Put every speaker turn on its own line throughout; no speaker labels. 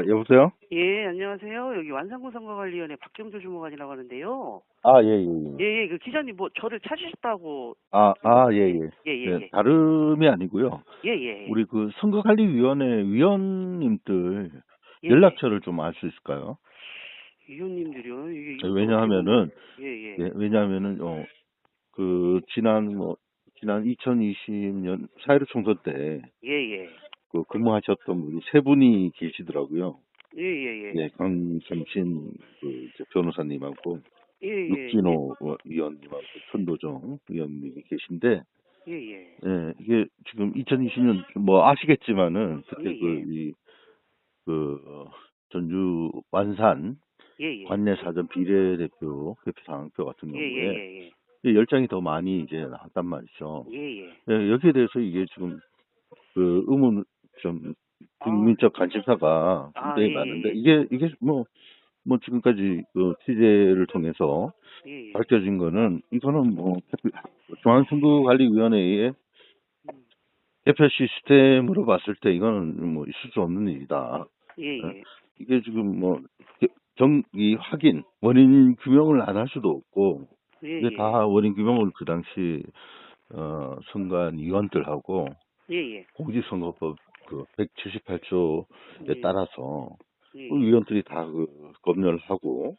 여보세요?
예, 안녕하세요. 여기 완산구 선거관리위원회 박경조 주무관이라고 하는데요.
예, 예, 예.
예, 예, 그 기자님 뭐 저를 찾으셨다고
예,
들었는데,
예.
예, 예,
네,
예,
다름이 아니고요.
예, 예,
우리 그 선거관리위원회 위원님들
예, 예.
연락처를 좀 알 수 있을까요?
위원님들이요. 이게 어떻게 보면,
왜냐하면은,
예, 예,
왜냐하면은, 지난 2020년 4.15 총선 때,
예, 예,
근무하셨던 분이 세 분이 계시더라고요.
예, 예, 예,
예, 강성신 이제 변호사님하고,
예, 예, 예,
육진호 위원님하고, 천도정 위원님이 계신데,
예, 예,
이게 지금 2020년 뭐 아시겠지만은
예,
그때
예,
전주 완산
예, 예,
관내사전 비례대표 대표상표 같은
예,
경우에
예,
이 열장이 더 많이 이제 나왔단 말이죠.
예, 예.
여기에 대해서 이게 지금 의문 좀
아,
국민적 관심사가
아, 예,
굉장히 많은데
예,
이게 뭐 지금까지 그 취재를 통해서
예, 예, 예.
밝혀진 거는 이거는 뭐 중앙선거관리위원회의 개표 시스템으로 봤을 때 이거는 뭐 있을 수 없는 일이다.
예,
어?
예,
이게 지금 뭐 이 확인 원인 규명을 안 할 수도 없고
예,
이게
예,
다 원인 규명을 그 당시 선관위원들하고
예, 예,
공직선거법 그 178조에
예,
따라서 그
예,
위원들이 다 검열을 하고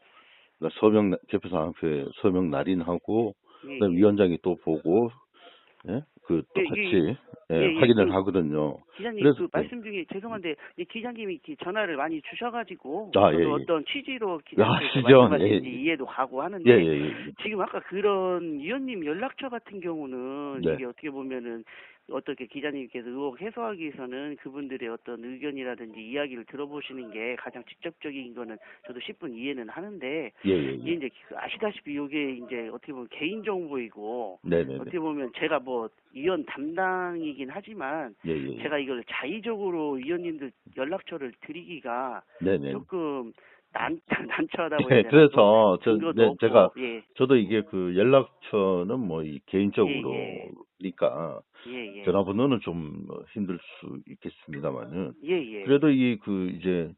그다음 개표상표에 서명 날인하고
예,
그다음
예.
위원장이 또 보고 또
이게,
같이
예, 예,
확인을 하거든요.
기자님,
그래서
그 말씀 중에 죄송한데, 이 기자님이 이렇게 전화를 많이 주셔가지고,
예,
저도
예.
어떤 취지로 기자님께서
아시죠? 예,
말씀하시는지
예.
이해도 가고
예,
하는데,
예, 예.
지금 아까 그런 위원님 연락처 같은 경우는
네.
이게 어떻게 보면은 어떻게 기자님께서 의혹 해소하기 위해서는 그분들의 어떤 의견이라든지 이야기를 들어보시는 게 가장 직접적인 거는 저도 10분 이해는 하는데,
예, 예,
이게
예.
이제 아시다시피 이게 이제 어떻게 보면 개인정보이고,
네네네.
어떻게 보면 제가 뭐 위원 담당이긴 하지만
예, 예, 예.
제가 이걸 자의적으로 위원님들 연락처를 드리기가
네네.
조금 난처하다고 해야
예,
되나 또
그래서
근거도
제가
없고 예
저도 이게 연락처는 뭐
예 예
개인적으로니까
예 예
전화번호는 좀 힘들 수 있겠습니다만은
예 예
그래도 이제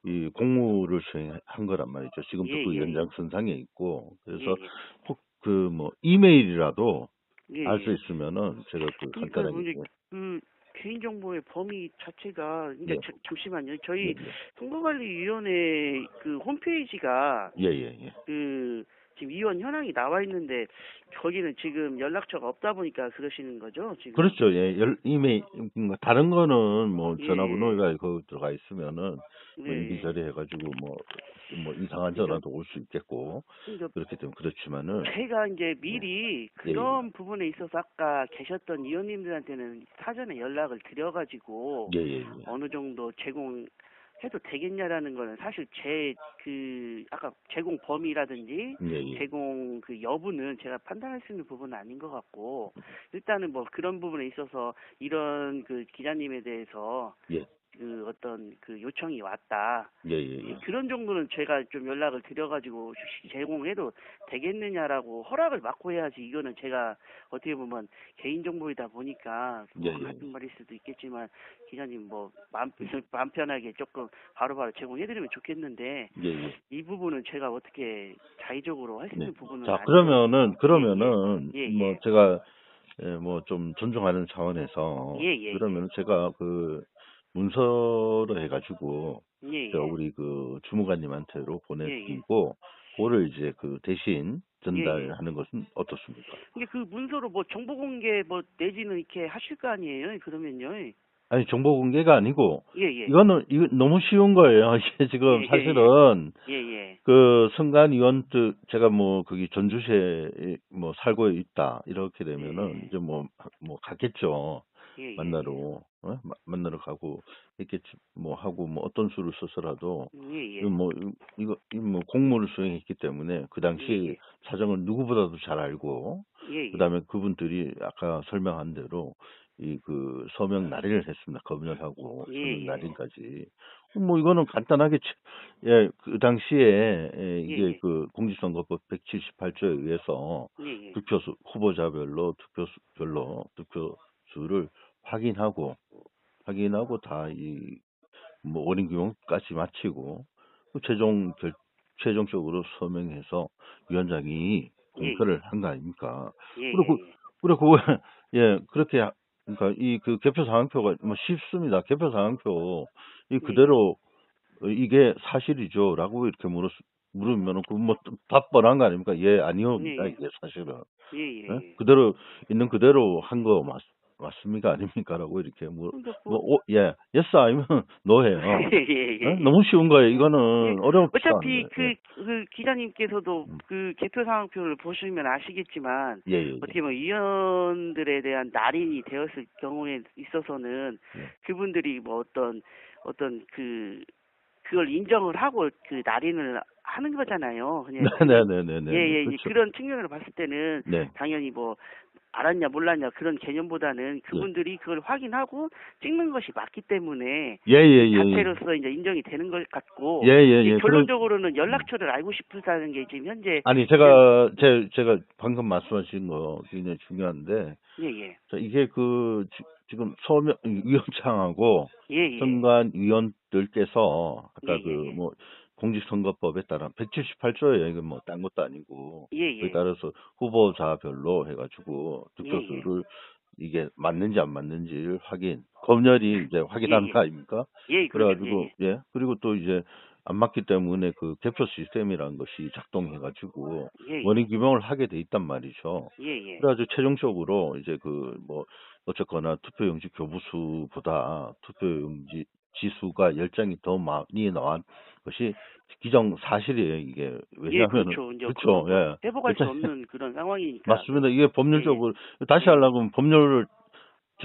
이 공무를 수행한 거란 말이죠.
예
지금도 그
예
연장선상에 있고
예
그래서
예
혹 이메일이라도
예
알 수
예
있으면은 제가
그러니까
간단하게
뭐 이제 그 개인정보의 범위 자체가 이제
예,
잠시만요.
예,
저희
예,
선거관리위원회 그 홈페이지가
예, 예, 예.
그 지금 위원 현황이 나와 있는데 거기는 지금 연락처가 없다 보니까 그러시는 거죠, 지금?
그렇죠. 예, 이메일, 다른 거는 뭐
예, 예,
전화번호가 거기 들어가 있으면은
예,
뭐
예.
이리저리 해가지고 뭐 이상한
그러니까,
전화도 올 수 있겠고
그러니까
그렇기 때문에 그렇지만은
제가 이제
예,
미리
예, 예,
그런 부분에 있어서 아까 계셨던 위원님들한테는 사전에 연락을 드려가지고
예, 예, 예,
어느 정도 제공해도 되겠냐라는 거는 사실 제 아까 제공 범위라든지
예, 예,
제공 그 여부는 제가 판단할 수 있는 부분은 아닌 것 같고 일단은 뭐 그런 부분에 있어서 이런 그 기자님에 대해서
예,
그 어떤 그 요청이 왔다.
예, 예,
예,
예,
그런 정도는 제가 좀 연락을 드려가지고 제공해도 되겠느냐라고 허락을 받고 해야지 이거는 제가 어떻게 보면 개인정보이다 보니까
예,
뭐
예,
같은 말일 수도 있겠지만 기자님 뭐 마음 편하게 조금 바로바로 제공해드리면 좋겠는데
예, 예.
이 부분은 제가 어떻게 자의적으로 할 수
네.
있는 부분은
자,
아닌 것
그러면은
같고 예예
뭐
예예
제가 뭐 좀 존중하는 차원에서
예예예
그러면 제가 문서로 해가지고
예예
우리 주무관님한테로
예예
보내드리고 그거를 이제 대신
예예
전달하는 것은 어떻습니까?
이게 그 문서로 뭐 정보 공개 뭐 내지는 이렇게 하실 거 아니에요? 그러면요.
아니 정보 공개가 아니고
예, 예.
이거 너무 쉬운 거예요. 이게
예,
지금
예, 예.
사실은
예, 예.
선관위원들 제가 뭐 거기 전주시에 뭐 살고 있다 이렇게
예,
되면은
예.
이제 뭐 갔겠죠.
예, 예,
만나러
예.
만나러 가고 했겠지 뭐 하고 뭐 어떤 수를 써서라도
예,
이거
예.
뭐 공무를 수행했기 때문에 그
예,
당시
예.
사정을 누구보다도 잘 알고
예, 예.
그다음에 그분들이 아까 설명한 대로 서명 날인을 했습니다. 검열하고
예,
서명
예.
날인까지. 뭐 이거는 간단하게 그 당시에
예,
이게
예.
공직선거법 178조에 의해서
예, 예.
득표수 후보자별로 득표수를 확인하고 다 뭐 원인 규명까지 마치고 그 최종적으로 서명해서 위원장이
예,
공표를 한 거 아닙니까?
예,
그리고
예,
그리고 그거 예 그렇게 그러니까 이 그 개표 상황표가 뭐 쉽습니다. 개표 상황표 이
예, 예,
그대로 이게 사실이죠라고 이렇게 물으면은 그뭐 답 뻔한 거 아닙니까? 예
예,
아니옵니다
예,
이게 사실은.
예,
예?
예, 예.
그대로 있는 그대로 한 거 맞습니까? 아닙니까라고 이렇게
그러니까
예, yes 아니면 no예요.
예, 예,
예?
예, 예.
너무 쉬운 거예요.
예,
이거는 어렵지도 않은
어차피
거예요. 예.
그 기자님께서도
음.
그 개표 상황표를 보시면 아시겠지만
예, 예, 예.
어떻게 보면 위원들에 대한 날인이 되었을 경우에 있어서는
예.
그분들이 뭐 어떤 그걸 인정을 하고 그 날인을 하는 거잖아요. 그냥 그게 예,
네네네네네.
예, 예.
그렇죠.
그런 측면으로 봤을 때는
네.
당연히 뭐 알았냐 몰랐냐 그런 개념보다는
예.
그분들이 그걸 확인하고 찍는 것이 맞기 때문에
예, 예,
이
예, 예.
자체로서 이제 인정이 되는 것 같고
예, 예,
이제
예.
결론적으로는 연락처를 알고 싶다는 게 지금 현재
아니,
그냥
제가 방금 말씀하신 거 굉장히 중요한데,
예예
이게 지금 위원장하고
예예
선관위원들께서 아까
예예예
공직선거법에 따라 178조예요. 이건 뭐 딴 것도 아니고 거기에
예예
따라서 후보자별로 해가지고
예예
득표수를 이게 맞는지 안 맞는지를 검열이 이제 확인하는
예예
거 아닙니까?
예 그렇죠
그래가지고
예예
예 그리고 또 이제 안 맞기 때문에 그 개표 시스템이라는 것이 작동해가지고 원인
예예
규명을 하게 돼 있단 말이죠.
예예
그래가지고 최종적으로 이제 어쨌거나 투표용지 교부수보다 투표용지 지수가 10장이 더 많이 나온 것이 기정 사실이에요, 이게.
예
왜냐하면은,
그렇죠 이제
그쵸,
그건 뭐
예.
회복할 수
일단,
없는 그런 상황이니까
맞습니다. 이게
예예
법률적으로, 다시
예예
하려면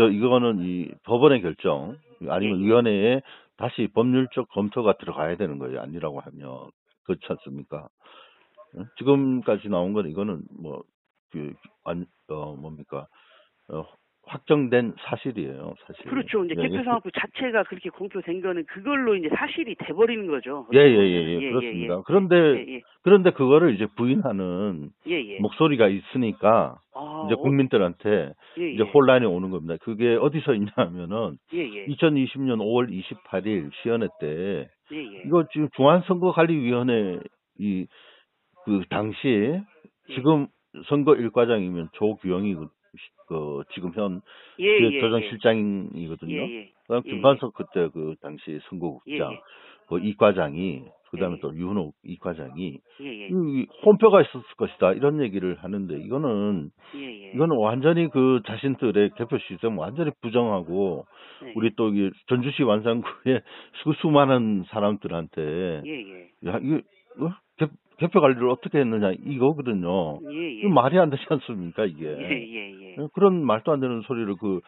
이거는 이 법원의 결정, 아니면
예예
위원회에 다시 법률적 검토가 들어가야 되는 거예요. 아니라고 하면. 그렇지 않습니까? 예? 지금까지 나온 건 이거는 뭡니까? 어, 확정된 사실이에요, 사실.
그렇죠. 이제
예, 예.
개표 상황표 자체가 그렇게 공표된 거는 그걸로 이제 사실이 돼버리는 거죠.
예,
어떻게
예, 예,
보면은
예,
예예예
그렇습니다. 그런데,
예예
그런데 그거를 이제 부인하는
예예
목소리가 있으니까, 이제
아어
국민들한테 이제
예예
혼란이 오는 겁니다. 그게 어디서 있냐 하면은,
예예
2020년 5월 28일 시연회 때,
예예
이거 지금 중앙선거관리위원회 당시에
예
지금 선거 일과장이면 조규영이 지금 현
예예예
조정실장이거든요.
예예
그다음
예예
김관석 그때 그 당시 선거국장
예예
그 이과장이 그다음에
예예
또 유은옥 이과장이
예예
이 혼표가 있었을 것이다 이런 얘기를 하는데
예예
이거는 완전히 그 자신들의 개표 시스템 완전히 부정하고
예예
우리 또 이 전주시 완산구의 수많은 사람들한테
예예
야 이거 개표 관리를 어떻게 했느냐 이거거든요. 이거
예예
말이 안 되지 않습니까 이게.
예예예
그런 말도 안 되는 소리를 그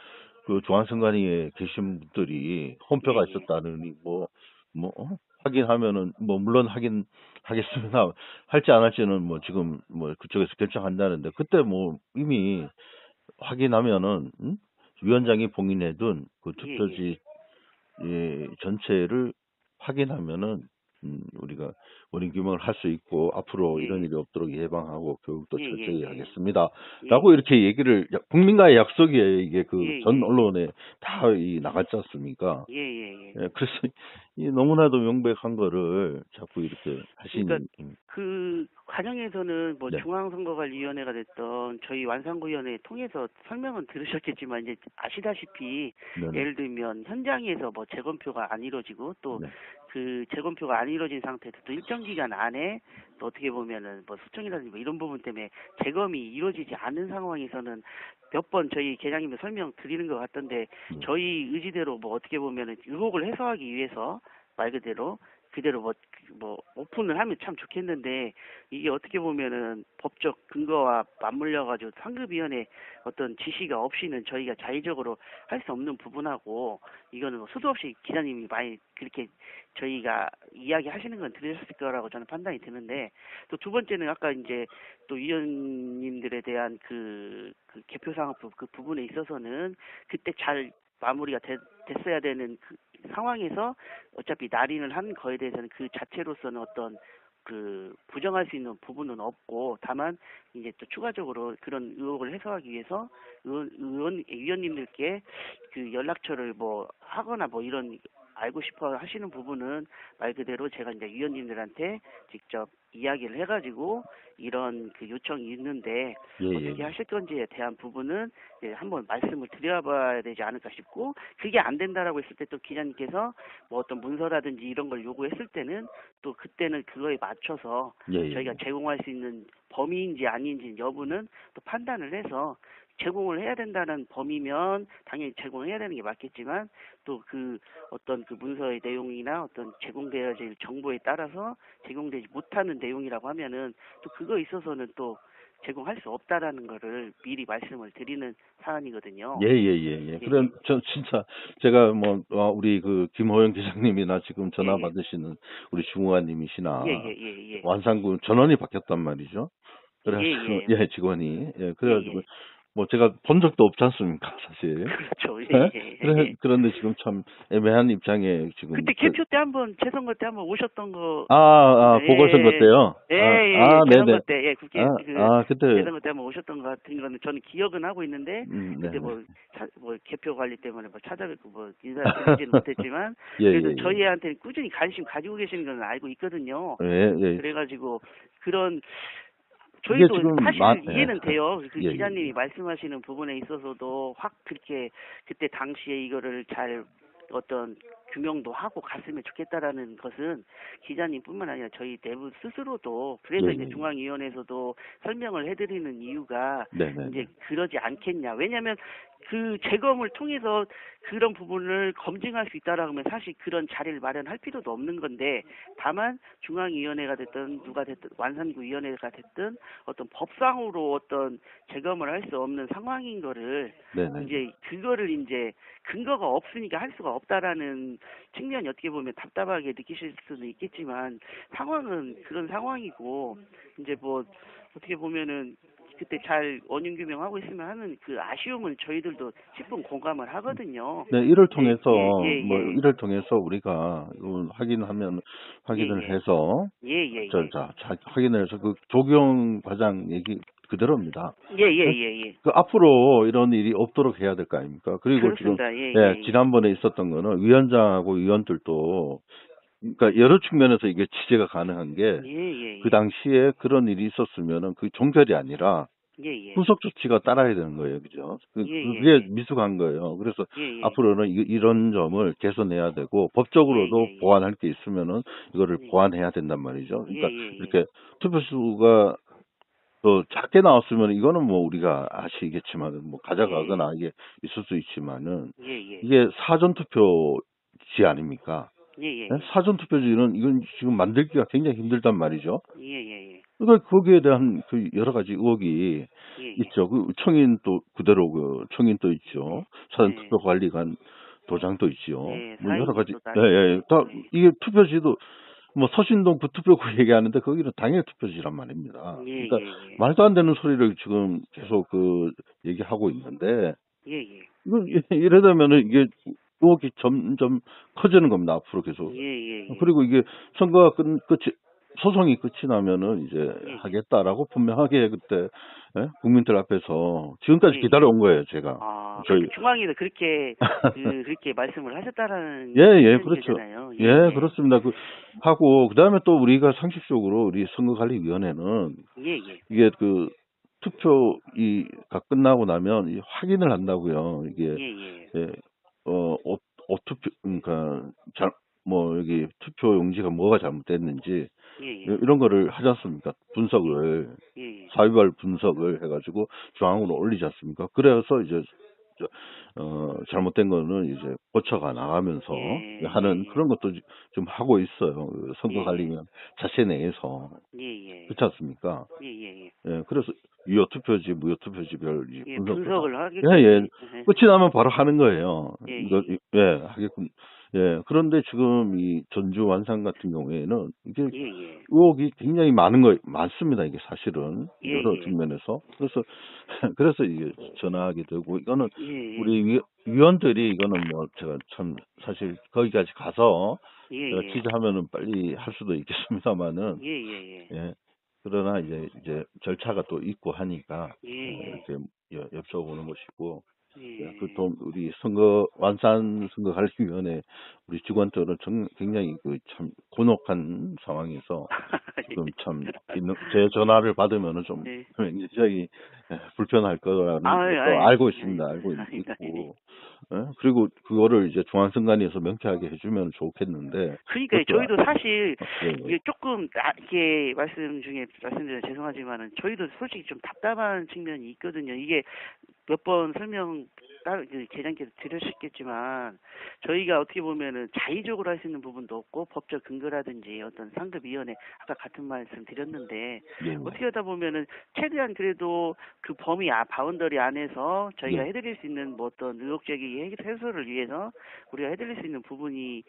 중앙선관위에 계신 분들이 혼표가
예예
있었다느니 확인하면은 물론 확인하겠습니다. 할지 안 할지는 지금 그쪽에서 결정한다는데 그때 이미 확인하면은 위원장이 봉인해둔 그
예예
투표지 전체를 확인하면은 우리가 원인 규명을 할 수 있고 앞으로 이런
예예
일이 없도록 예방하고 교육도 철저히
예예예
하겠습니다라고
예예
이렇게 얘기를 국민과의 약속이에요. 이게 그 전
예예예
언론에 다 나갔지 않습니까?
예예예
예, 그래서 이 너무나도 명백한 거를 자꾸 이렇게
그러니까
하시니
그 과정에서는 뭐
네,
중앙선거관리위원회가 됐던 저희 완산구위원회 통해서 설명은 들으셨겠지만 이제 아시다시피
네네,
예를 들면 현장에서 뭐 재검표가 안 이루어지고 또
네,
그 재검표가 안 이루어진 상태에서 또 일정 기간 안에 또 어떻게 보면은 뭐 수청이라든지 뭐 이런 부분 때문에 재검이 이루어지지 않은 상황에서는 몇 번 저희 계장님도 설명 드리는 것 같던데
네,
저희 의지대로 뭐 어떻게 보면은 의혹을 해소하기 위해서 말 그대로 오픈을 하면 참 좋겠는데 이게 어떻게 보면은 법적 근거와 맞물려 가지고 상급위원회 어떤 지시가 없이는 저희가 자의적으로 할 수 없는 부분하고 이거는 수도 없이 기자님이 많이 그렇게 저희가 이야기하시는 건 들으셨을 거라고 저는 판단이 드는데 또 두 번째는 아까 이제 또 위원님들에 대한 그 개표상황 그 부분에 있어서는 그때 잘 마무리가 됐어야 되는 그 상황에서 어차피 날인을 한 거에 대해서는 그 자체로서는 어떤 그 부정할 수 있는 부분은 없고 다만 이제 또 추가적으로 그런 의혹을 해소하기 위해서 위원님들께 그 연락처를 뭐 하거나 뭐 이런 알고 싶어 하시는 부분은 말 그대로 제가 이제 위원님들한테 직접 이야기를 해가지고 이런 그 요청이 있는데
예, 예,
어떻게
예.
하실 건지에 대한 부분은 이제 한번 말씀을 드려봐야 되지 않을까 싶고, 그게 안 된다라고 했을 때 또 기자님께서 뭐 어떤 문서라든지 이런 걸 요구했을 때는 또 그때는 그거에 맞춰서
예, 예,
저희가
예.
제공할 수 있는 범위인지 아닌지 여부는 또 판단을 해서 제공을 해야 된다는 범위면 당연히 제공해야 되는 게 맞겠지만, 또 그 어떤 그 문서의 내용이나 어떤 제공되어질 정보에 따라서 제공되지 못하는 내용이라고 하면은 또 그거에 있어서는 또 제공할 수 없다라는 거를 미리 말씀을 드리는 사안이거든요.
예, 예, 예, 예.
예,
그래,
예.
저 진짜 제가 뭐 우리 그 김호영 기자님이나 지금
예,
전화
예.
받으시는 우리 중후관님이시나
예, 예, 예, 예.
완산군 전원이 바뀌었단 말이죠.
예,
그래가지고
예.
예, 직원이
예,
그래가지고
예.
뭐 제가 본 적도 없지 않습니까, 사실.
그렇죠. 예,
예?
예, 예.
그런데 지금 참 애매한 입장에 지금
그때 개표 때 한번 재선거 때 한번 오셨던 거.
보궐선거
예,
때요.
예, 예. 재선거
네네.
때, 예, 국회, 그,
그때,
재선거 때 한번 오셨던 것 같은 거는 저는 기억은 하고 있는데, 그때
네네.
뭐, 뭐, 개표 관리 때문에 뭐 찾아뵙고 뭐, 인사 드리지는 못했지만,
예,
그래도
예, 예.
저희한테는 꾸준히 관심 가지고 계시는 건 알고 있거든요.
예, 예.
그래가지고, 그런,
이게
저희도
지금,
사실
예.
이해는 돼요. 그
예, 예,
기자님이
예.
말씀하시는 부분에 있어서도 확 그렇게 그때 당시에 이거를 잘 어떤 규명도 하고 갔으면 좋겠다라는 것은 기자님뿐만 아니라 저희 내부 스스로도,
예,
그래서
예,
이제
예.
중앙위원회에서도 설명을 해드리는 이유가
네네네.
이제 그러지 않겠냐. 왜냐하면 그 재검을 통해서 그런 부분을 검증할 수 있다라고 하면 사실 그런 자리를 마련할 필요도 없는 건데, 다만 중앙위원회가 됐든 누가 됐든 완산구위원회가 됐든 어떤 법상으로 어떤 재검을 할 수 없는 상황인 거를
네네.
이제 그거를 이제 근거가 없으니까 할 수가 없다라는 측면이 어떻게 보면 답답하게 느끼실 수는 있겠지만, 상황은 그런 상황이고 이제 뭐 어떻게 보면은 그때 잘 원인 규명하고 있으면 하는 그 아쉬움은 저희들도 10분 공감을 하거든요.
네, 이를
예,
통해서,
예, 예, 예.
이를 통해서 우리가
예,
확인을
예.
해서,
예, 예, 예.
확인을 해서 그 조경 과장 얘기 그대로입니다.
예, 예, 예, 예.
그 앞으로 이런 일이 없도록 해야 될 거 아닙니까? 그리고 지금
그렇습니다. 예,
예,
예, 예.
지난번에 있었던 거는 위원장하고 위원들도 그러니까 여러 측면에서 이게 취재가 가능한 게
예, 예,
그
예.
당시에 그런 일이 있었으면은 그 종결이 아니라
예, 예.
후속 조치가 따라야 되는 거예요. 그죠?
예, 예,
그게
예.
미숙한 거예요. 그래서
예, 예.
앞으로는 이런 점을 개선해야 되고
예,
법적으로도
예, 예.
보완할 게 있으면은 이거를
예,
보완해야 된단 말이죠.
예,
그러니까
예, 예.
이렇게 투표수가 또 작게 나왔으면 이거는 뭐 우리가 아시겠지만 뭐 가져가거나 이게 있을 수 있지만은
예, 예.
이게 사전 투표지 아닙니까?
예, 예,
예?
예.
사전 투표지는 이건 지금 만들기가 굉장히 힘들단 말이죠.
예, 예, 예.
그러니까 거기에 대한 그 여러 가지 의혹이
예, 예.
있죠. 그 청인도 그대로 그 청인도 있죠. 사전
예.
투표 관리관 도장도 있죠.
예,
뭐 여러 가지.
사인집도
예,
따로
예.
있고.
다
예.
이게 투표지도 뭐 서신동 그 투표구 얘기하는데 거기는 당일 투표지란 말입니다.
예,
그러니까
예, 예.
말도 안 되는 소리를 지금 계속 그 얘기하고 있는데
예, 예.
이건 이러다면은 이게 의혹이 점점 커지는 겁니다. 앞으로 계속.
예, 예, 예.
그리고 이게 선거가 끝이 소송이 끝이 나면은 이제
예, 예.
하겠다라고 분명하게 그때 국민들 앞에서 지금까지
예, 예.
기다려온 거예요, 제가.
그렇게 중앙위도 그렇게 그렇게 말씀을 하셨다라는
예, 그렇죠.
거잖아요.
예, 그렇습니다. 그다음에 또 우리가 상식적으로 우리 선거관리위원회는
예, 예.
이게 그 투표가 끝나고 나면 이 확인을 한다고요. 이게
예, 예.
예, 오투표 그러니까 여기 투표 용지가 뭐가 잘못됐는지
예, 예.
이런 거를 하지 않습니까? 분석을
예, 예.
사유발 분석을 해가지고 중앙으로 올리지 않습니까? 그래서 이제 잘못된 거는 이제 고쳐가 나가면서
예,
하는
예,
그런 것도 좀 하고 있어요. 그
예,
선거관리위원 자체 내에서
예, 예.
그렇지 않습니까?
예, 예, 예.
예, 그래서 유효 투표지, 무효 투표지별
예,
분석도
분석을
예,
하겠군요.
예.
예.
끝이 나면 바로 하는 거예요.
예,
이거
예.
예, 하겠군. 예, 그런데 지금 이 전주 완산 같은 경우에는 이게
예, 예.
의혹이 굉장히 많습니다. 이게 사실은
예,
여러
예.
측면에서 그래서 이게 전화하게 되고 이거는
예, 예.
우리 위원들이 이거는 뭐 제가 참 사실 거기까지 가서
예,
제가
예.
취재하면은 빨리 할 수도 있겠습니다만은
예, 예, 예.
예, 그러나 이제 절차가 또 있고 하니까
예, 예.
이렇게 여쭤보는 것이고
예.
또 우리 완산 선거관리위원회 우리 직원들은 굉장히 참 곤혹한 상황에서 지금 참 제 전화를 받으면은 좀
예.
굉장히 불편할 거라는 것도
아이,
알고 있습니다. 알고 있고. 그리고 그거를 이제 중앙선관위에서 명쾌하게 해주면 좋겠는데
그러니까
그것도
저희도 사실
예,
이게 조금 이게 말씀드려 죄송하지만은 저희도 솔직히 좀 답답한 측면이 있거든요. 이게 몇 번 설명 계장께서 드렸겠지만 저희가 어떻게 보면은 자의적으로 할 수 있는 부분도 없고 법적 근거라든지 어떤 상급위원회 아까 같은 말씀 드렸는데
예,
어떻게 하다 보면은 최대한 그래도 그 범위 바운더리 안에서 저희가
예,
해드릴 수 있는 뭐 어떤 의혹제기 해소를 위해서 우리가 해드릴 수 있는 부분이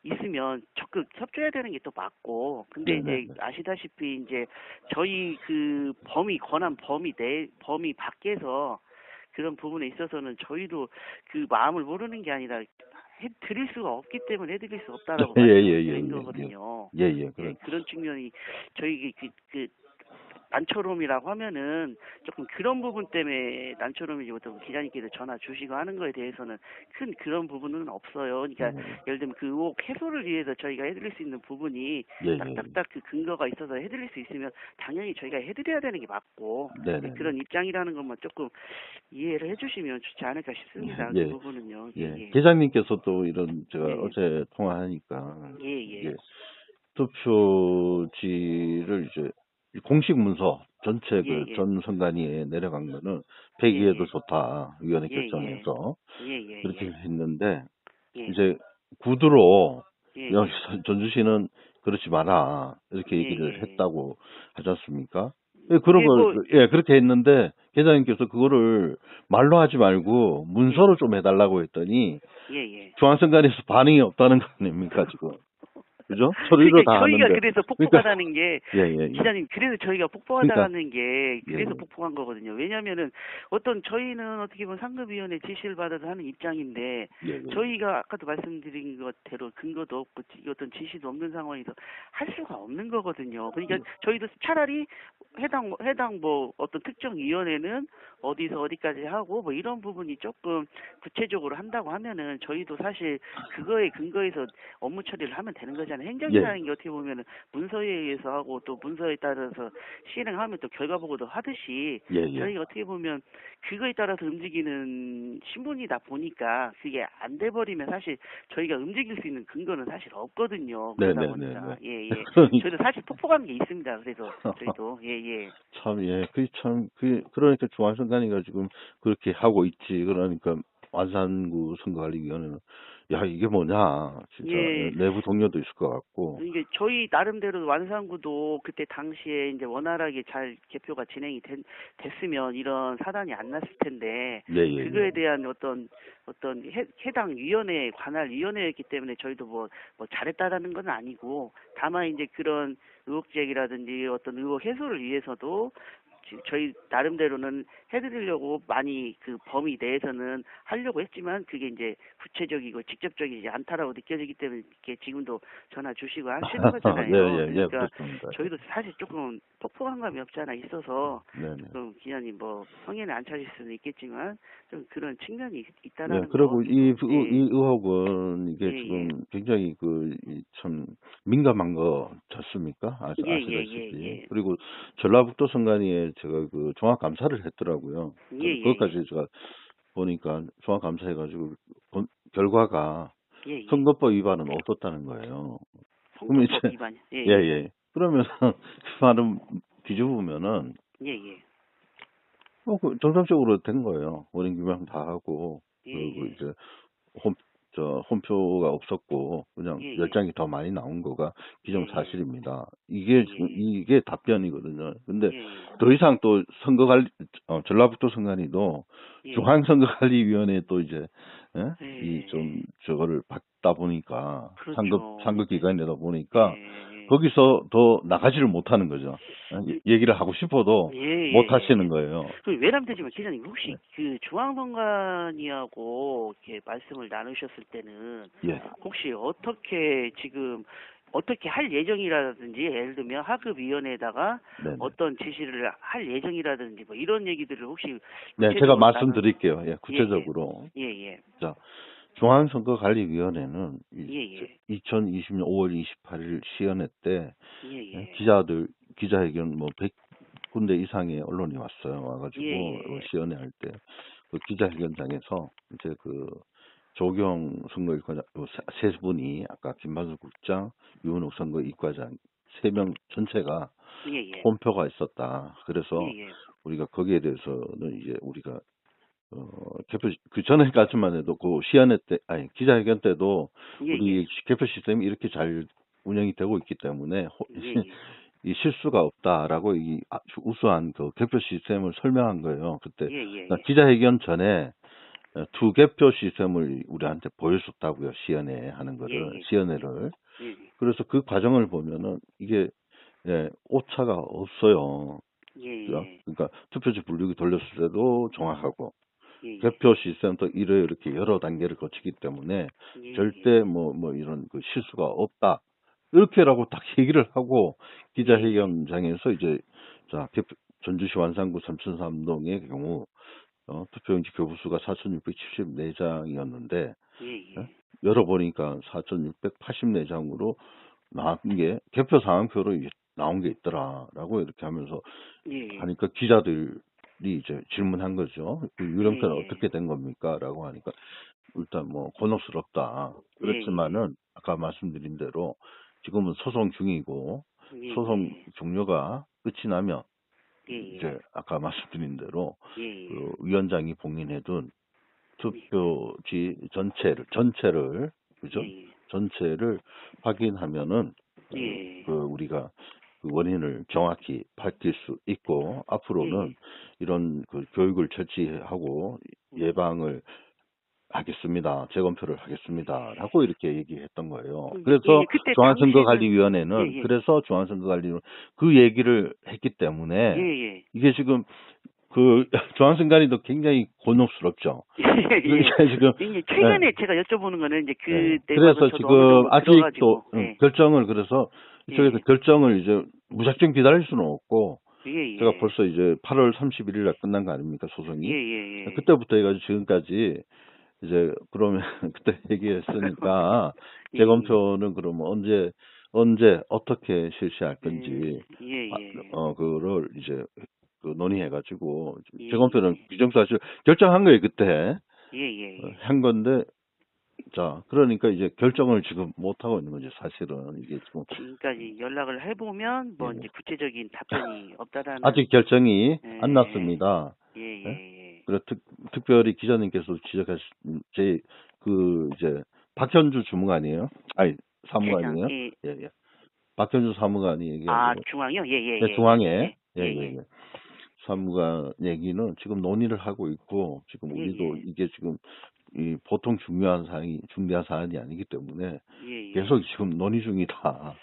있으면 적극 협조해야 되는 게 또 맞고 근데
네, 네,
이제
네.
아시다시피 이제 저희 그 권한 범위 밖에서 그런 부분에 있어서는 저희도 그 마음을 모르는 게 아니라 해드릴 수가 없기 때문에 해드릴 수 없다라고
예, 예,
말씀을
예,
드린
예, 예,
거거든요.
예, 예,
예,
그런,
그런 측면이 저희 난초롬이라고 하면은 조금 그런 부분 때문에 난초롬이 보통 기자님께서 전화 주시고 하는 거에 대해서는 큰 그런 부분은 없어요. 그러니까 예를 들면 그 의혹 해소를 위해서 저희가 해드릴 수 있는 부분이
예, 예,
딱딱딱 그 근거가 있어서 해드릴 수 있으면 당연히 저희가 해드려야 되는 게 맞고
네, 네, 네.
그런 입장이라는 것만 조금 이해를 해주시면 좋지 않을까 싶습니다. 그
예,
부분은요. 예,
예.
예.
계장님께서도 제가
예,
어제 통화하니까
예, 예.
이게 투표지를 이제 공식 문서 전체
예, 예.
전 선관위에 내려간 거는
예,
100위에도
예.
좋다. 위원회
예, 예.
결정해서
예, 예,
그렇게
예.
했는데
예,
이제 구두로
예,
여기
예.
전주시는 그렇지 마라 이렇게
예,
얘기를
예.
했다고 하지 않습니까? 예, 그런
예, 뭐,
예, 그렇게 했는데 계장님께서 그거를 말로 하지 말고
예,
문서로 좀 해달라고 했더니
예, 예.
중앙선관위에서 반응이 없다는 거 아닙니까 지금? 그죠? 서류로
그러니까
다
저희가
하는데.
그래서
그러니까
폭폭하다는 게
예, 예, 예.
기자님 그래서 저희가
그러니까
폭폭하다는 게
예,
그래서 폭폭한 거거든요. 왜냐면은 저희는 어떻게 보면 상급위원회 지시를 받아서 하는 입장인데
예, 예, 예.
저희가 아까도 말씀드린 것대로 근거도 없고 어떤 지시도 없는 상황에서 할 수가 없는 거거든요. 그러니까 저희도 차라리 해당 뭐 어떤 특정 위원회는 어디서 어디까지 하고 뭐 이런 부분이 조금 구체적으로 한다고 하면은 저희도 사실 그거에 근거해서 업무 처리를 하면 되는 거잖아요.
예,
행정이라는 게 어떻게 보면은 문서에 의해서 하고 또 문서에 따라서 실행하면 또 결과 보고도 하듯이
예, 예.
저희가 어떻게 보면 그거에 따라서 움직이는 신분이다 보니까 그게 안 돼 버리면 사실 저희가 움직일 수 있는 근거는 사실 없거든요.
네,
그러다
네, 네, 네.
보니까 예예.
그러니까
저희도 사실 폭폭한 게 있습니다. 그래서 저희도 예예.
참, 예, 그러니까 중앙선관위가 지금 그렇게 하고 있지. 그러니까 완산구 선거관리위원회는, 야, 이게 뭐냐. 진짜,
예.
내부 동료도 있을 것 같고.
이게 저희 나름대로 완산구도 그때 당시에 이제 원활하게 잘 개표가 진행이 됐으면 이런 사단이 안 났을 텐데
예, 예,
그거에
예.
대한 어떤 해당 위원회 관할 위원회였기 때문에 저희도 뭐 잘했다라는 건 아니고 다만 이제 그런 의혹 제기라든지 어떤 의혹 해소를 위해서도 저희 나름대로는 해드리려고 많이 그 범위 내에서는 하려고 했지만 그게 이제 구체적이고 직접적이지 않다라고 느껴지기 때문에 이렇게 지금도 전화 주시고 하시는
네,
거잖아요.
예, 예,
그러니까
그렇습니다.
저희도 사실 조금 폭폭한 감이 없지 않아 있어서
네, 네.
조금 기자님 뭐 성에는 안 차실 수는 있겠지만 좀 그런 측면이
네,
있다라는 거
그리고
조금 예,
이 의혹은 이게
예,
지금
예.
굉장히 참 민감한 거 졌습니까?
예, 예, 예,
아시다시피.
예.
그리고 전라북도 선관위에 제가 종합감사를 했더라고요.
예, 예, 예.
그것까지 제가 보니까 종합감사해가지고 결과가
예, 예.
선거법 위반은 없었다는 거예요. 그러면
선거법
이제
위반. 예,
예,
예.
예. 그러면 그 말은 뒤집으면은
예, 예.
정상적으로 된 거예요. 원인 규명 다 하고
예,
그리고
예.
이제 홈표가 없었고 그냥
예, 예.
10장이 더 많이 나온 거가
예, 예.
기정사실입니다. 이게 지금
예,
이게 답변이거든요. 근데
예, 예.
더 이상 또 전라북도 선관위도
예, 예.
중앙선거관리위원회에 또 이제 예? 이 좀
예.
저거를 받다 보니까
그렇죠.
상급 기관이다 보니까
예,
거기서 더 나가지를 못하는 거죠. 얘기를 하고 싶어도
예,
못
예, 예.
하시는 거예요.
그 외람되지만 기자님
네.
혹시 그 중앙선관위하고 이렇게 말씀을 나누셨을 때는
예.
혹시 어떻게 지금 어떻게 할 예정이라든지 예를 들면 하급위원회에다가
네네.
어떤 지시를 할 예정이라든지 뭐 이런 얘기들을 혹시
네, 제가
구체적으로
말씀드릴게요. 예,
예, 예,
구체적으로.
예, 예,
자, 중앙선거관리위원회는
예, 예,
2020년 5월 28일 시연회 때
예,
예,
예,
기자회견 뭐 100군데 이상의 언론이 왔어요.
예,
와가지고
예,
시연회 할 때 그 기자회견장에서 이제 그 조경 선거이과장 세 분이 아까 김만수 국장, 유은옥 선거이과장 세 명 전체가
예, 예,
혼표가 있었다.
예,
그래서
예,
우리가 거기에 대해서는 이제 우리가 개표 그 전에까지만 해도 그 시연회 때 아니 기자회견 때도
예, 예,
우리 개표 시스템이 이렇게 잘 운영이 되고 있기 때문에
예, 예,
이 실수가 없다라고 이 아주 우수한 그 개표 시스템을 설명한 거예요. 그때
예, 예,
그러니까 기자회견 전에 투개표 시스템을 우리한테 보여줬다고요. 시연회 하는
예,
거를
예,
시연회를.
예,
그래서 그 과정을 보면은 이게 오차가 없어요.
예,
그죠?
예,
그러니까 투표지 분류기 돌렸을 때도 정확하고
예,
개표 시스템도 이렇게 여러 단계를 거치기 때문에
예,
절대 뭐 이런 그 실수가 없다. 이렇게라고 딱 얘기를 하고
예, 예,
기자회견장에서 이제 자 전주시 완산구 삼천삼동의 경우 투표용지 교부수가 4,674장이었는데
예, 예,
열어보니까 4,684장으로 나온 게 개표 상황표로 이게 나온 게 있더라라고 이렇게 하면서
예,
하니까 기자들이 이제 질문한 거죠. 그
예,
유령표는
예,
어떻게 된 겁니까? 라고 하니까 일단 뭐 곤혹스럽다.
예, 예,
그렇지만은 아까 말씀드린 대로 지금은 소송 중이고
예,
소송
예,
종료가 끝이 나면
예, 예,
이제 아까 말씀드린 대로
예, 예,
그 위원장이 봉인해둔 투표지 전체를
예,
그죠?
예,
전체를 확인하면은
예,
그 우리가 그 원인을 정확히 밝힐 수 있고
예, 예.
앞으로는 이런 그 교육을 철저히하고 예방을 하겠습니다. 재검표를 하겠습니다라고 이렇게 얘기했던 거예요.
예,
그래서
예, 그때 당시에는 예,
중앙선거관리위원회는
예,
그래서 중앙선거관리위원 그 얘기를 했기
예,
때문에
예,
이게 지금 그 중앙선관위도 굉장히 곤혹스럽죠.
예, 예.
그러니까 지금
이제
예,
최근에 제가 여쭤보는 거는 이제
예.
그때 봐서
그래서
저도 어느
지금
정도
아직도
들어가지고 예,
결정을 그래서 이쪽에서
예,
결정을 이제 무작정 기다릴 수는 없고
예,
제가
예,
벌써 이제 8월 31일 날 끝난 거 아닙니까
예,
소송이
예, 예,
그때부터 해가지고 지금까지 이제 그러면 그때 얘기했으니까
예, 예,
재검표는 그러면 언제 어떻게 실시할 건지
예, 예,
그거를 이제 그 논의해가지고
예,
재검표는
예,
비정사실 결정한 거예요 그때
예, 예, 예.
한 건데 자 그러니까 이제 결정을 지금 못 하고 있는 거지 사실은 이게 지금
지금까지 연락을 해보면
예,
뭐 이제 구체적인 답변이 없다라는
아직 결정이 안
예,
났습니다.
예,
예?
예,
그래 특별히 기자님께서 지적하신 제그 이제 박현주 주무관이에요. 아니
회장,
사무관이에요.
예,
예, 예. 박현주 사무관이
아
얘기하기를
중앙이요, 예, 예,
네,
예, 예,
중앙에
예,
예,
예,
예,
예,
예. 사무관 얘기는 지금 논의를 하고 있고 지금
예,
우리도
예,
이게 지금 이 보통 중요한 사안이 아니기 때문에
예, 예.
계속 지금 논의 중이다.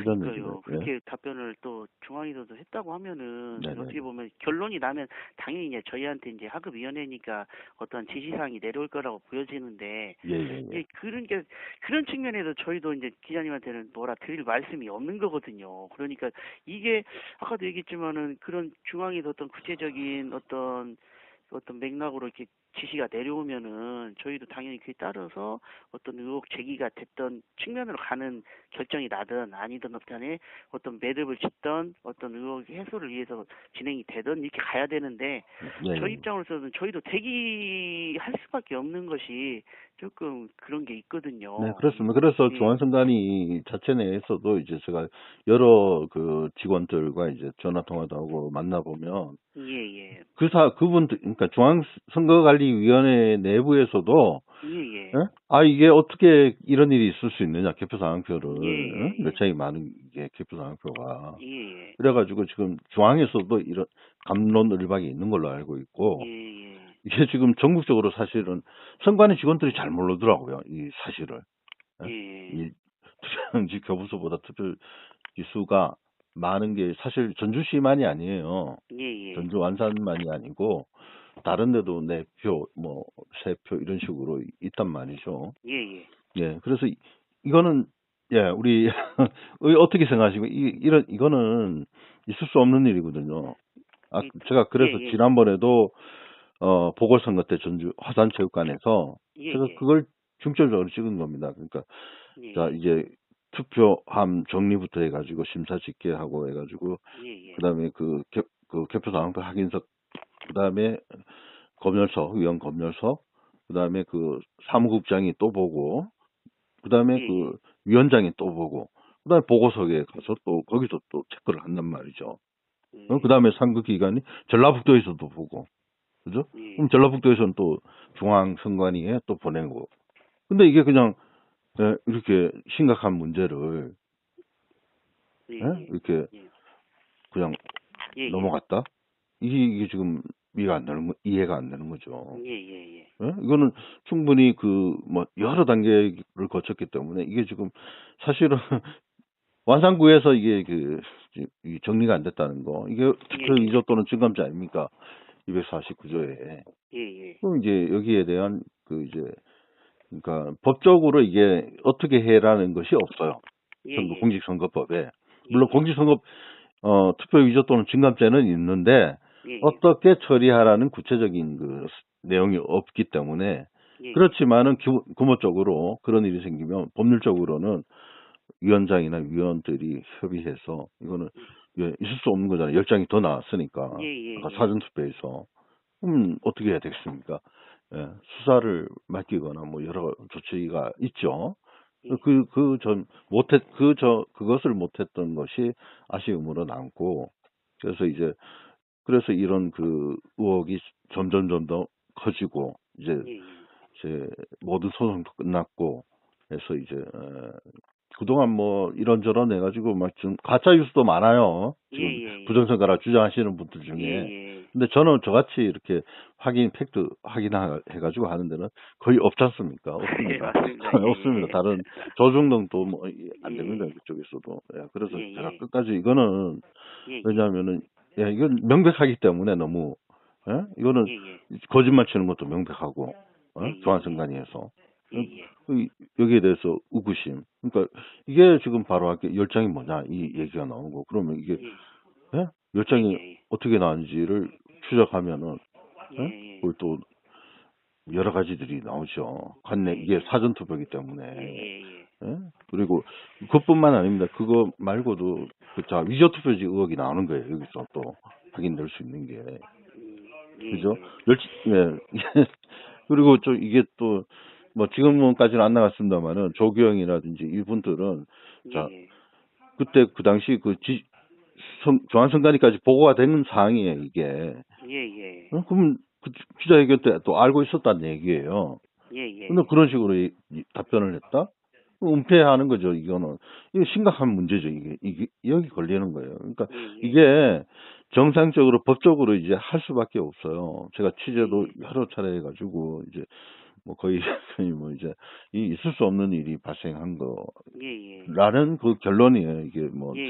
이런 얘기를
그러니까요.
예.
그렇게 답변을 또 중앙에서도 했다고 하면은
네네.
어떻게 보면 결론이 나면 당연히 이제 저희한테 이제 하급위원회니까 어떤 지시사항이 내려올 거라고 보여지는데
예예예.
예, 그런 측면에서 저희도 이제 기자님한테는 뭐라 드릴 말씀이 없는 거거든요. 그러니까 이게 아까도 얘기했지만은 그런 중앙에서 어떤 구체적인 어떤 맥락으로 이렇게 지시가 내려오면은 저희도 당연히 그에 따라서 어떤 의혹 제기가 됐던 측면으로 가는 결정이 나든 아니든 간에 어떤 매듭을 짓던 어떤 의혹 해소를 위해서 진행이 되든 이렇게 가야 되는데 저희
예.
입장으로서는 저희도 대기할 수밖에 없는 것이 조금 그런 게
네,
있거든요.
그렇습니다. 그래서
예,
중앙선관위 자체 내에서도 이제 제가 여러 그 직원들과 이제 전화 통화도 하고 만나보면
예, 예,
그분들, 그러니까 중앙선거관리위원회 내부에서도
예, 예,
예? 이게 어떻게 이런 일이 있을 수 있느냐, 개표 상황표를.
예,
응?
예,
몇
예,
차이 많은 게 개표 상황표가.
예, 예,
그래가지고 지금 중앙에서도 이런 감론을박이 있는 걸로 알고
예,
있고,
예.
이게 지금 전국적으로 사실은 선관위 직원들이 잘 모르더라고요, 이 사실을. 예?
예,
이 투표용지 교부수보다 투표지 수가 많은 게 사실 전주시만이 아니에요.
예, 예,
전주 완산만이 아니고 다른 데도 네 표, 뭐 세 표 이런 식으로 있단 말이죠.
예, 예,
예, 그래서 이거는 예, 우리 어떻게 생각하시고 이거는 있을 수 없는 일이거든요.
이,
제가
예,
그래서
예,
지난번에도 보궐선거 때 전주 화산체육관에서
예,
제가
예,
그걸 중점적으로 찍은 겁니다. 그러니까
예,
자
예,
이제 투표함 정리부터 해가지고 심사 집계하고 해가지고
예, 예,
그다음에 그 개표당원표 확인서 그다음에 검열석 위원 검열석 그다음에 그 사무국장이 또 보고 그다음에
예, 예,
그 위원장이 또 보고 그다음에 보고석에 가서 또 거기서 또 체크를 한단 말이죠. 그다음에 상급기관이 전라북도에서도 보고 그죠?
예,
그럼 전라북도에서는 또 중앙선관위에 또 보내고. 근데 이게 그냥 이렇게 심각한 문제를
예, 예,
이렇게
예,
그냥
예, 예,
넘어갔다? 이게 지금 이해가 안 되는 거죠.
예, 예, 예,
이거는 충분히 뭐 여러 단계를 거쳤기 때문에 이게 지금 사실은 완산구에서 이게 이 정리가 안 됐다는 거. 이게 투표
예,
위조 또는 증감죄 아닙니까? 249조에.
예, 예,
그럼 이제 여기에 대한 그러니까 법적으로 이게 어떻게 해라는 것이 없어요.
예, 예,
공직선거법에.
예,
물론
예,
투표 위조 또는 증감죄는 있는데
예, 예,
어떻게 처리하라는 구체적인 내용이 없기 때문에
예, 예,
그렇지만은 구모적으로 그런 일이 생기면 법률적으로는 위원장이나 위원들이 협의해서 이거는 있을 수 없는 거잖아요. 10장이 더 나왔으니까.
예, 예,
아까
예,
사전투표에서. 그럼 어떻게 해야 되겠습니까? 수사를 맡기거나 뭐 여러 조치가 있죠.
예,
그것을 못했던 것이 아쉬움으로 남고, 그래서 이런 의혹이 점점 더 커지고,
예, 예,
이제 모든 소송도 끝났고, 해서 그동안 뭐 이런저런 해가지고 막 좀 가짜 뉴스도 많아요.
예,
지금
예, 예,
부정선거라 주장하시는 분들
예,
중에.
예,
근데 저는 저같이 이렇게 팩트 확인해가지고 하는 데는 거의 없지 않습니까?
예,
없습니다.
맞습니다. 예,
없습니다.
예,
다른 조중동도 뭐 안 됩니다.
예,
그쪽에서도. 그래서
예,
제가
예,
끝까지 이거는
예, 예,
왜냐하면은 이건 명백하기 때문에 너무 이거는
예, 예,
거짓말 치는 것도 명백하고
예, 예,
중앙선관위에서
예, 예,
여기에 대해서 의구심. 그러니까 이게 지금 바로 아까 열장이 뭐냐 이 얘기가 나오고 그러면 이게
예, 예,
열장이
예,
어떻게 나왔는지를 추적하면은
예, 예,
그걸 또 여러 가지들이 나오죠.
예,
이게
예,
사전 투표이기
예,
때문에.
예,
그리고 그것뿐만 아닙니다. 그거 말고도 위조 투표지 의혹이 나오는 거예요. 여기서 또 확인될 수 있는 게.
예,
그죠? 예. 그리고 이게 또, 뭐, 지금까지는 안 나갔습니다만은, 조규영이라든지 이분들은, 자,
예,
그때 그 당시 중앙선관위까지 보고가 되는 사항이에요, 이게.
예, 예,
그럼 기자회견 때 또 알고 있었다는 얘기예요.
예, 예,
근데 그런 식으로 답변을 했다? 은폐하는 거죠, 이거는. 이거 심각한 문제죠, 이게 여기 걸리는 거예요. 그러니까
예, 예,
이게 정상적으로 법적으로 이제 할 수밖에 없어요. 제가 취재도
예,
여러 차례 해가지고 이제 뭐 거의 거의 뭐 이제 있을 수 없는 일이 발생한
예, 예,
거라는 그 결론이에요. 이게 뭐
예,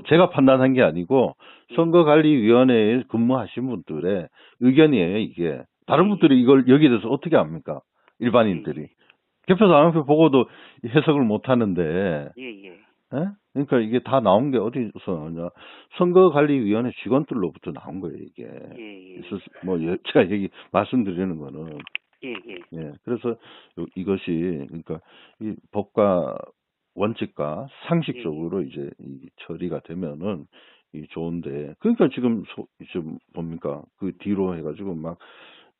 제가 판단한 게 아니고
예,
선거관리위원회에 근무하신 분들의 의견이에요. 이게 다른
예,
분들이 이걸 여기에 대해서 어떻게 압니까? 일반인들이. 개표상황표 보고도 해석을 못 하는데,
예, 예,
그러니까 이게 다 나온 게 어디서 나오냐. 선거관리위원회 직원들로부터 나온 거예요, 이게.
예, 예,
제가 말씀드리는 거는.
예, 예,
예, 그래서 이것이, 그러니까 이 법과 원칙과 상식적으로 이제 이 처리가 되면은 좋은데, 그러니까 지금 뭡니까? 그 뒤로 해가지고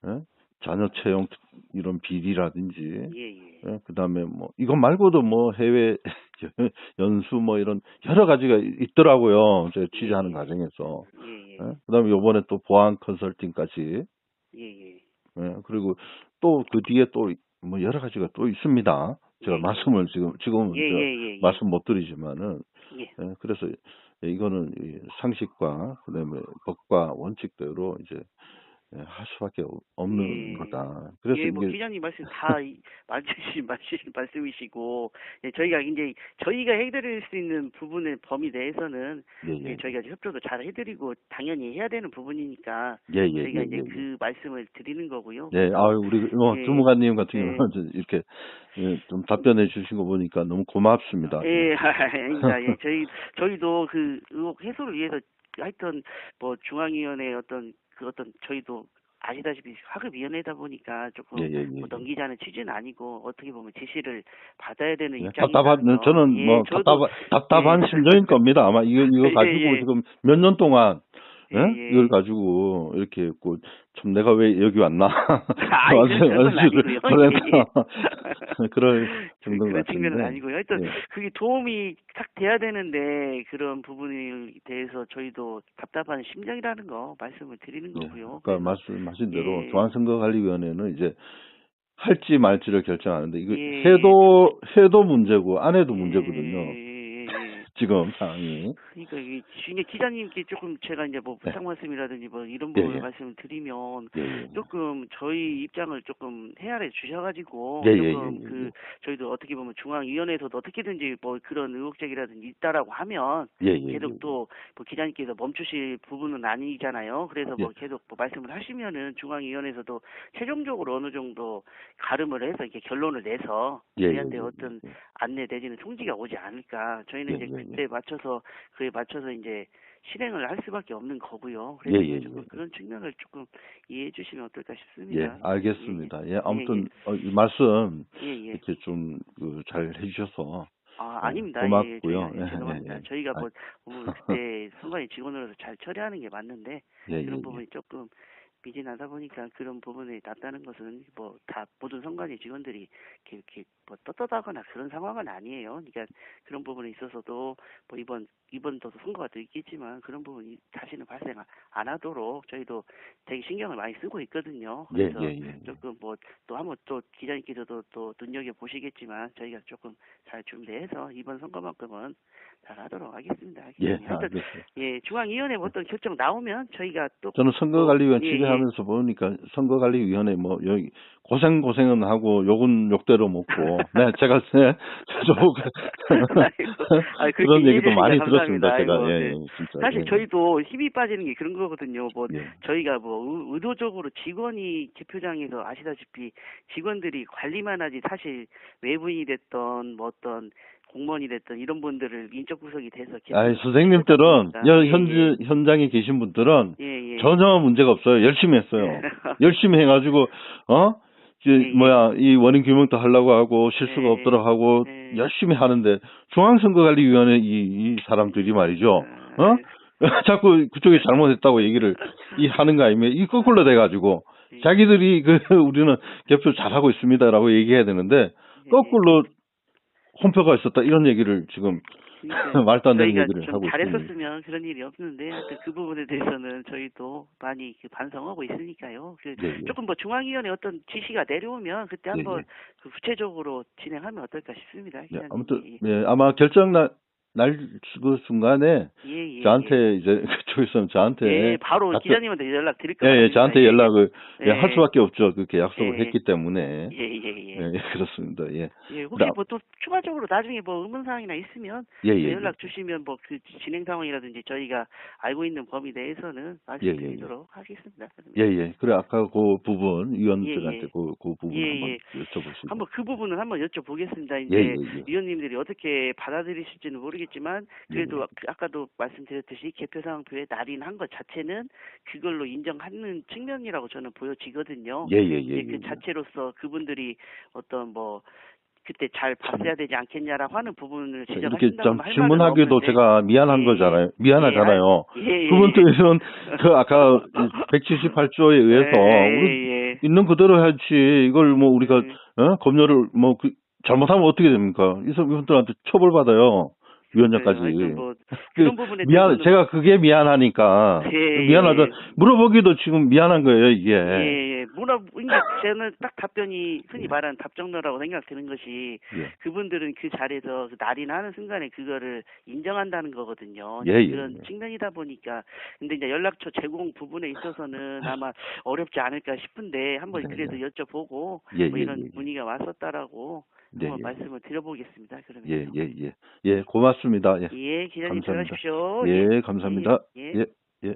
예? 자녀 채용 이런 비리라든지
예, 예,
그다음에 뭐 이것 말고도 뭐 해외 연수 뭐 이런 여러 가지가 있더라고요. 제가 취재하는 과정에서.
예,
그다음에 요번에 또 보안 컨설팅까지
예, 예,
그리고 또 그 뒤에 또 뭐 여러 가지가 또 있습니다. 제가
예,
말씀을 지금은
예, 예, 예,
말씀 못 드리지만은
예,
그래서 이거는 이 상식과 그다음에 법과 원칙대로 이제 할 수밖에 없는
예.
거다. 그래서
예, 뭐
이게
기자님 말씀 다 맞으신 말씀이시고, 예, 저희가 이제 저희가 해드릴 수 있는 부분의 범위 내에서는
예,
예,
예,
저희가 협조도 잘 해드리고 당연히 해야 되는 부분이니까
예, 예,
저희가
예,
이제
예,
그 말씀을 드리는 거고요.
예,
그래서
우리
예,
주무관님 같은
예,
경우는 이렇게 좀 답변해 주신 거 보니까 너무 고맙습니다. 예.
예, 아닙니다. 예, 저희도 그 의혹 해소를 위해서 하여튼 뭐 중앙위원회 어떤 저희도 아시다시피 하급위원회다 보니까
예,
조금
예, 예,
뭐
예.
넘기자는 취지는 아니고 어떻게 보면 지시를 받아야 되는
예,
입장이라서
저는
예, 저도
답답한
예,
심정일 겁니다. 아마 이거
예,
가지고
예,
지금 몇 년 동안,
예,
예? 이걸
예.
가지고 이렇게 했고, 참 내가 왜 여기 왔나?
아이, 그런 건 아니고요.
그럴 정도인
그런
것
측면은
같은데,
아니고요. 하여튼
예.
그게 도움이 딱 돼야 되는데 그런 부분에 대해서 저희도 답답한 심정이라는 거 말씀을 드리는
예.
거고요.
아까
그래서
말씀하신 대로
예,
중앙선거관리위원회는 이제 할지 말지를 결정하는데 이거
예,
해도 문제고 안 해도
예,
문제거든요.
예.
지금 상황이.
그러니까 이게 기자님께 조금 제가 이제 뭐
네.
부탁 말씀이라든지 뭐 이런
예,
부분을
예.
말씀을 드리면
예, 예.
조금 저희 입장을 조금 헤아려 주셔가지고
예, 예,
조금
예, 예,
그 저희도 어떻게 보면 중앙위원회에서도 어떻게든지 뭐 그런 의혹제기라든지 있다라고 하면
예, 예, 예,
계속 또 뭐 기자님께서 멈추실 부분은 아니잖아요. 그래서
예.
뭐 계속 뭐 말씀을 하시면은 중앙위원회에서도 최종적으로 어느 정도 가름을 해서 이렇게 결론을 내서
예, 예,
저희한테
예,
어떤
예.
안내 내지는 통지가 오지 않을까. 저희는
예,
이제
예, 예.
그때 맞춰서 그에 맞춰서 이제 실행을 할 수밖에 없는 거고요.
예,
그래서
예,
이제 조금
예.
그런 측면을 조금 이해해 주시면 어떨까
예,
싶습니다.
알겠습니다. 예,
예, 예,
아무튼 이 말씀
예, 예.
이렇게 좀 잘 해주셔서
아닙니다. 예,
고맙고요.
저희가
예,
죄송합니다.
예,
저희가
아,
뭐 그때 선관위 직원으로서 잘 처리하는 게 맞는데
예, 예,
그런
예.
부분이 조금 미진하다 보니까 그런 부분이 났다는 것은 뭐 다 모든 선관위 직원들이 이렇게 뭐 떳떳하거나 그런 상황은 아니에요. 그러니까 그런 부분에 있어서도 뭐 이번도 선거가 또 있겠지만 그런 부분이 다시는 발생 안 하도록 저희도 되게 신경을 많이 쓰고 있거든요.
예,
그래서
예, 예.
조금 뭐 또 한번 또 기자님께서도 또 눈여겨 보시겠지만 저희가 조금 잘 준비해서 이번 선거만큼은 잘 하도록 하겠습니다.
예,
하여튼
알겠습니다.
예, 중앙위원회 어떤 결정 나오면 저희가 또
저는 선거관리위원
예,
지배하면서 보니까 선거관리위원회 뭐 여기 고생은 하고 욕은 욕대로 먹고 네 제가
그렇게
그런
이해해
얘기도
주시니까
많이
감사합니다.
들었습니다. 제가
아이고,
예,
네.
예, 진짜
사실
예,
저희도 힘이 빠지는 게 그런 거거든요. 뭐
예.
저희가 뭐 의도적으로 직원이 개표장에서 아시다시피 직원들이 관리만 하지 사실 외부인이 됐던 뭐 어떤 공무원이 됐던 이런 분들을 인적 구석이 돼서
선생님들은
예,
현장에 계신 분들은
예, 예.
전혀 문제가 없어요. 열심히 했어요. 열심히 해가지고 이 원인 규명도 하려고 하고 실수가
예,
없도록 하고
예.
열심히 하는데 중앙선거관리위원회 이 사람들이 말이죠. 자꾸 그쪽이 잘못했다고 얘기를 하는 거 아니면 이 거꾸로 돼가지고 자기들이 우리는 개표 잘하고 있습니다라고 얘기해야 되는데 거꾸로 혼표가 있었다 이런 얘기를 지금 말도 안 되는 얘기를 하고 있습니다.
잘했었으면 그런 일이 없는데 하여튼 그 부분에 대해서는 저희도 많이 반성하고 있으니까요.
예.
조금 뭐 중앙위원회 어떤 지시가 내려오면 그때 한번
예.
구체적으로 진행하면 어떨까 싶습니다.
예, 아무튼 아마 결정 그 순간에 저한테 이제 그쪽에서는 저한테
바로 기자님한테 연락 드릴 거예요.
예, 저한테 연락을 할 수밖에 없죠. 그렇게 약속을 했기 때문에.
예,
그렇습니다. 예.
혹시 뭐 또 추가적으로 나중에 뭐 의문 사항이나 있으면 연락 주시면 뭐 그 진행 상황이라든지 저희가 알고 있는 범위 내에서는 말씀드리도록 하겠습니다.
예. 그래 아까 그 부분 위원들한테 그 부분 한번 여쭤보시고.
한번 그 부분은 한번 여쭤보겠습니다. 이제 위원님들이 어떻게 받아들이실지는 모르겠지만 그래도 아까도 말씀드렸듯이 개표 상황표에 날인한 것 자체는 그걸로 인정하는 측면이라고 저는 보여지거든요. 그 자체로서 그분들이 어떤 뭐 그때 잘 봤어야 되지 않겠냐라고 하는 부분을 지적하신다고 할
질문하기도 제가 미안한 거잖아요. 미안하잖아요. 그분들은 아까 178조에 의해서 있는 그대로 해야지 이걸 뭐 우리가 검열을 뭐 잘못하면 어떻게 됩니까? 이분들한테 처벌받아요. 위원장까지.
뭐 그런 부분에
제가 그게 미안하니까. 미안하다. 물어보기도 지금 미안한 거예요, 이게.
그러니까 저는 딱 답변이 흔히 말하는 답정너라고 생각되는 것이
예.
그분들은 그 자리에서 그 날이나 하는 순간에 그거를 인정한다는 거거든요.
예, 예,
그런
예.
측면이다 보니까 근데 이제 연락처 제공 부분에 있어서는 아마 어렵지 않을까 싶은데 한번
네,
그래도
네.
여쭤보고
예,
뭐
예,
이런
예.
문의가 왔었다라고
네,
한번
예.
말씀을 드려보겠습니다.
예,
그러면요.
예, 예. 예, 고맙습니다. 예.
예, 기자님
감사합니다.
들어가십시오. 예,
예,
예,
감사합니다.
예.
예, 예.